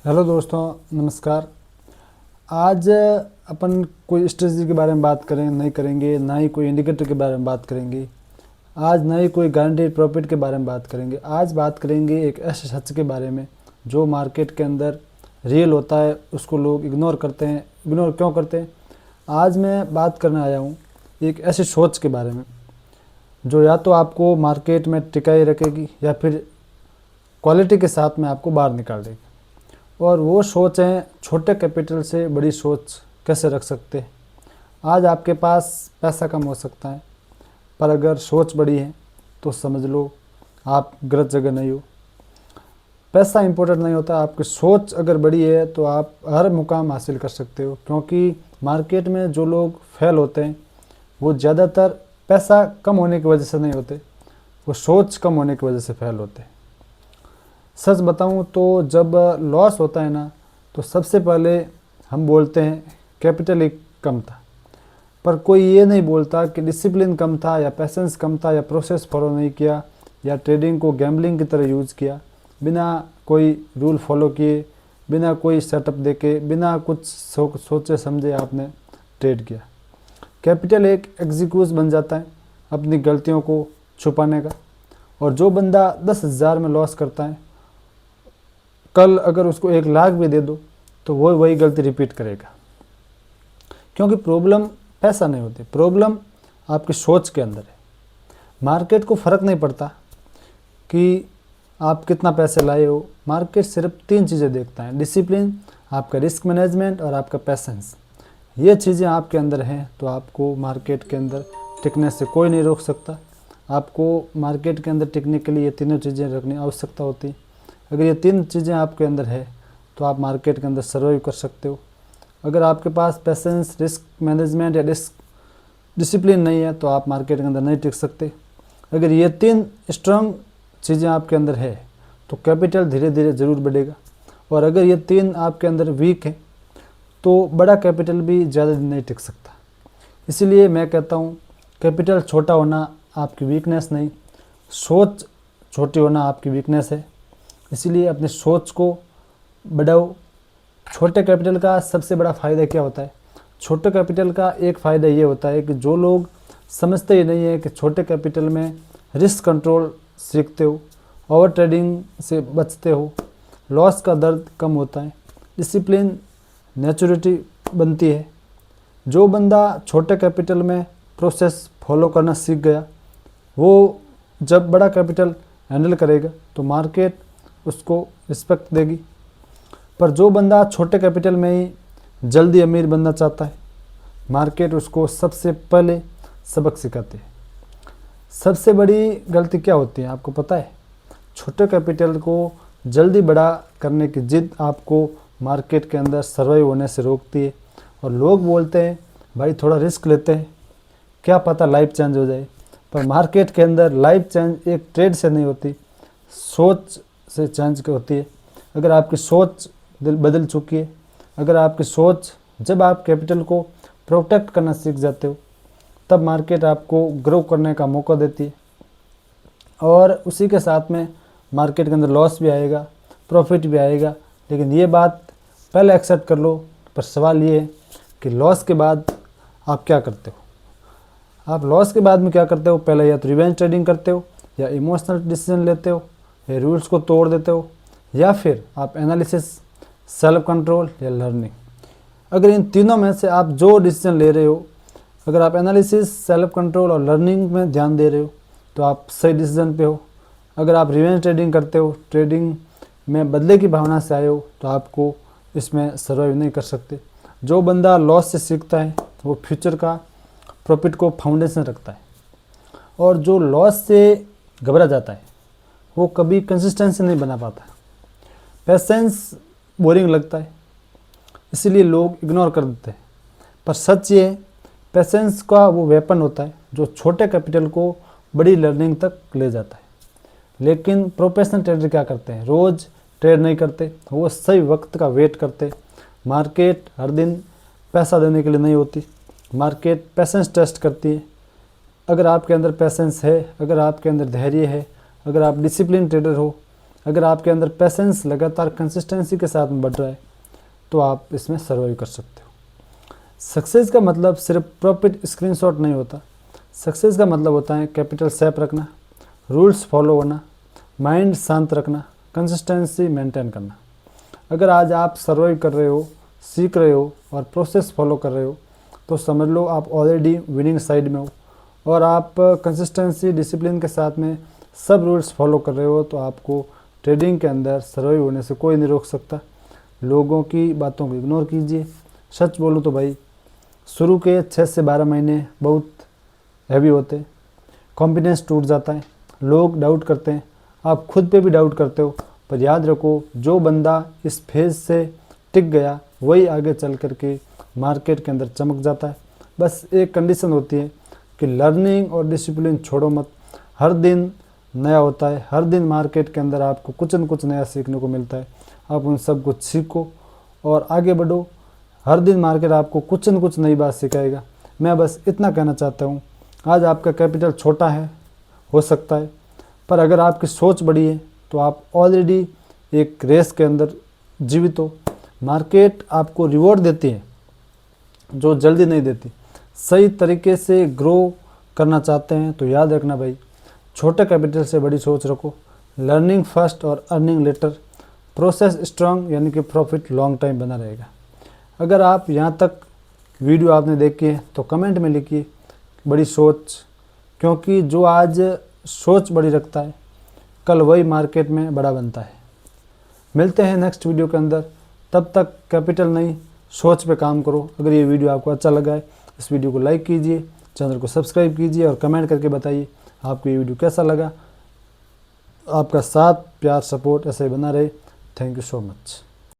Hello दोस्तों, नमस्कार। आज अपन कोई स्ट्रेटजी के बारे में बात नहीं करेंगे, ना ही कोई इंडिकेटर के बारे में बात करेंगे। आज ना ही कोई गारंटीड प्रॉफिट के बारे में बात करेंगे। आज बात करेंगे एक ऐसे सच के बारे में जो मार्केट के अंदर रियल होता है, उसको लोग इग्नोर करते हैं। इग्नोर क्यों करते हैं? आज मैं बात करने आया हूँ एक ऐसी सोच के बारे में जो या तो आपको मार्केट में टिकाए रखेगी या फिर क्वालिटी के साथ में आपको बाहर निकाल देगी। और वो सोच है छोटे कैपिटल से बड़ी सोच कैसे रख सकते हैं। आज आपके पास पैसा कम हो सकता है, पर अगर सोच बड़ी है तो समझ लो आप गलत जगह नहीं हो। पैसा इंपॉर्टेंट नहीं होता, आपकी सोच अगर बड़ी है तो आप हर मुकाम हासिल कर सकते हो। क्योंकि मार्केट में जो लोग फेल होते हैं वो ज़्यादातर पैसा कम होने की वजह से नहीं होते, वो सोच कम होने की वजह से फेल होते हैं। सच बताऊं तो जब लॉस होता है ना, तो सबसे पहले हम बोलते हैं कैपिटल एक कम था, पर कोई ये नहीं बोलता कि डिसिप्लिन कम था या पैसेंस कम था या प्रोसेस फॉलो नहीं किया या ट्रेडिंग को गैम्बलिंग की तरह यूज़ किया, बिना कोई रूल फॉलो किए, बिना कोई सेटअप देके, बिना कुछ सोचे समझे आपने ट्रेड किया। कैपिटल एक एग्जीक्यूज बन जाता है अपनी गलतियों को छुपाने का। और जो बंदा 10,000 में लॉस करता है, कल अगर उसको 1,00,000 भी दे दो तो वो वही गलती रिपीट करेगा। क्योंकि प्रॉब्लम पैसा नहीं होती, प्रॉब्लम आपकी सोच के अंदर है। मार्केट को फ़र्क नहीं पड़ता कि आप कितना पैसे लाए हो। मार्केट सिर्फ 3 चीज़ें देखता है: डिसिप्लिन, आपका रिस्क मैनेजमेंट और आपका पैसेंस। ये चीज़ें आपके अंदर हैं तो आपको मार्केट के अंदर टिकने से कोई नहीं रोक सकता। आपको मार्केट के अंदर टिकने के लिए ये तीनों चीज़ें रखने आवश्यकता होती है। अगर ये 3 चीज़ें आपके अंदर है तो आप मार्केट के अंदर सर्वाइव कर सकते हो। अगर आपके पास पैसेंस, रिस्क मैनेजमेंट या डिसिप्लिन नहीं है तो आप मार्केट के अंदर नहीं टिक सकते। अगर ये 3 स्ट्रांग चीज़ें आपके अंदर है तो कैपिटल धीरे धीरे ज़रूर बढ़ेगा। और अगर ये 3 आपके अंदर वीक है तो बड़ा कैपिटल भी ज़्यादा दिन नहीं टिक सकता। इसीलिए मैं कहता हूँ कैपिटल छोटा होना आपकी वीकनेस नहीं, सोच छोटी होना आपकी वीकनेस है। इसीलिए अपनी सोच को बढ़ाओ। छोटे कैपिटल का सबसे बड़ा फ़ायदा क्या होता है? छोटे कैपिटल का एक फ़ायदा ये होता है कि जो लोग समझते ही नहीं है कि छोटे कैपिटल में रिस्क कंट्रोल सीखते हो, ओवर ट्रेडिंग से बचते हो, लॉस का दर्द कम होता है, डिसिप्लिन, नेचुरिटी बनती है। जो बंदा छोटे कैपिटल में प्रोसेस फॉलो करना सीख गया, वो जब बड़ा कैपिटल हैंडल करेगा तो मार्केट उसको रिस्पेक्ट देगी। पर जो बंदा छोटे कैपिटल में ही जल्दी अमीर बनना चाहता है, मार्केट उसको सबसे पहले सबक सिखाती है। सबसे बड़ी गलती क्या होती है आपको पता है? छोटे कैपिटल को जल्दी बड़ा करने की जिद आपको मार्केट के अंदर सर्वाइव होने से रोकती है। और लोग बोलते हैं भाई थोड़ा रिस्क लेते हैं, क्या पता लाइफ चेंज हो जाए। पर मार्केट के अंदर लाइफ चेंज एक ट्रेड से नहीं होती, सोच से चेंज होती है। अगर आपकी सोच बदल चुकी है, अगर आपकी सोच, जब आप कैपिटल को प्रोटेक्ट करना सीख जाते हो तब मार्केट आपको ग्रो करने का मौका देती है। और उसी के साथ में मार्केट के अंदर लॉस भी आएगा, प्रॉफिट भी आएगा। लेकिन ये बात पहले एक्सेप्ट कर लो। पर सवाल ये है कि लॉस के बाद आप क्या करते हो? आप लॉस के बाद में क्या करते हो? पहले या तो रिवेंज ट्रेडिंग करते हो, या इमोशनल डिसीजन लेते हो, या रूल्स को तोड़ देते हो, या फिर आप एनालिसिस, सेल्फ कंट्रोल या लर्निंग। अगर इन तीनों में से आप जो डिसीजन ले रहे हो, अगर आप एनालिसिस, सेल्फ कंट्रोल और लर्निंग में ध्यान दे रहे हो तो आप सही डिसीजन पे हो। अगर आप रिवेंज ट्रेडिंग करते हो, ट्रेडिंग में बदले की भावना से आए हो, तो आपको इसमें सर्वाइव नहीं कर सकते। जो बंदा लॉस से सीखता है वो फ्यूचर का प्रॉफिट को फाउंडेशन रखता है। और जो लॉस से घबरा जाता है वो कभी कंसिस्टेंसी नहीं बना पाता। पेशेंस बोरिंग लगता है, इसीलिए लोग इग्नोर कर देते हैं। पर सच ये है, पेशेंस का वो वेपन होता है जो छोटे कैपिटल को बड़ी लर्निंग तक ले जाता है। लेकिन प्रोफेशनल ट्रेडर क्या करते हैं? रोज़ ट्रेड नहीं करते, वो सही वक्त का वेट करते। मार्केट हर दिन पैसा देने के लिए नहीं होती, मार्केट पेशेंस टेस्ट करती है। अगर आपके अंदर पेशेंस है, अगर आपके अंदर धैर्य है, अगर आप डिसिप्लिन ट्रेडर हो, अगर आपके अंदर पेशेंस लगातार कंसिस्टेंसी के साथ में बढ़ रहा है तो आप इसमें सर्वाइव कर सकते हो। सक्सेस का मतलब सिर्फ प्रॉफिट स्क्रीनशॉट नहीं होता। सक्सेस का मतलब होता है कैपिटल सेफ रखना, रूल्स फॉलो करना, माइंड शांत रखना, कंसिस्टेंसी मेंटेन करना। अगर आज आप सर्वाइव कर रहे हो, सीख रहे हो और प्रोसेस फॉलो कर रहे हो तो समझ लो आप ऑलरेडी विनिंग साइड में हो। और आप कंसिस्टेंसी डिसिप्लिन के साथ में सब रूल्स फॉलो कर रहे हो तो आपको ट्रेडिंग के अंदर सर्वाइव होने से कोई नहीं रोक सकता। लोगों की बातों को इग्नोर कीजिए। सच बोलूँ तो भाई शुरू के 6 से 12 महीने बहुत हैवी होते हैं, कॉन्फिडेंस टूट जाता है, लोग डाउट करते हैं, आप खुद पे भी डाउट करते हो। पर याद रखो जो बंदा इस फेज़ से टिक गया वही आगे चल कर के मार्केट के अंदर चमक जाता है। बस एक कंडीशन होती है कि लर्निंग और डिसिप्लिन छोड़ो मत। हर दिन नया होता है, हर दिन मार्केट के अंदर आपको कुछ न कुछ नया सीखने को मिलता है। आप उन सब कुछ सीखो और आगे बढ़ो। हर दिन मार्केट आपको कुछ न कुछ नई बात सिखाएगा। मैं बस इतना कहना चाहता हूँ, आज आपका कैपिटल छोटा है हो सकता है, पर अगर आपकी सोच बड़ी है तो आप ऑलरेडी एक रेस के अंदर जीवित हो। मार्केट आपको रिवॉर्ड देती है जो जल्दी नहीं देती। सही तरीके से ग्रो करना चाहते हैं तो याद रखना भाई, छोटे कैपिटल से बड़ी सोच रखो। लर्निंग फर्स्ट और अर्निंग लेटर। प्रोसेस स्ट्रांग यानी कि प्रॉफिट लॉन्ग टाइम बना रहेगा। अगर आप यहाँ तक वीडियो आपने देखी है तो कमेंट में लिखिए बड़ी सोच, क्योंकि जो आज सोच बड़ी रखता है कल वही मार्केट में बड़ा बनता है। मिलते हैं नेक्स्ट वीडियो के अंदर, तब तक कैपिटल नहीं सोच पे काम करो। अगर ये वीडियो आपको अच्छा लगा है इस वीडियो को लाइक कीजिए, चैनल को सब्सक्राइब कीजिए और कमेंट करके बताइए आपको ये वीडियो कैसा लगा। आपका साथ प्यार सपोर्ट ऐसे ही बना रहे। Thank you so much.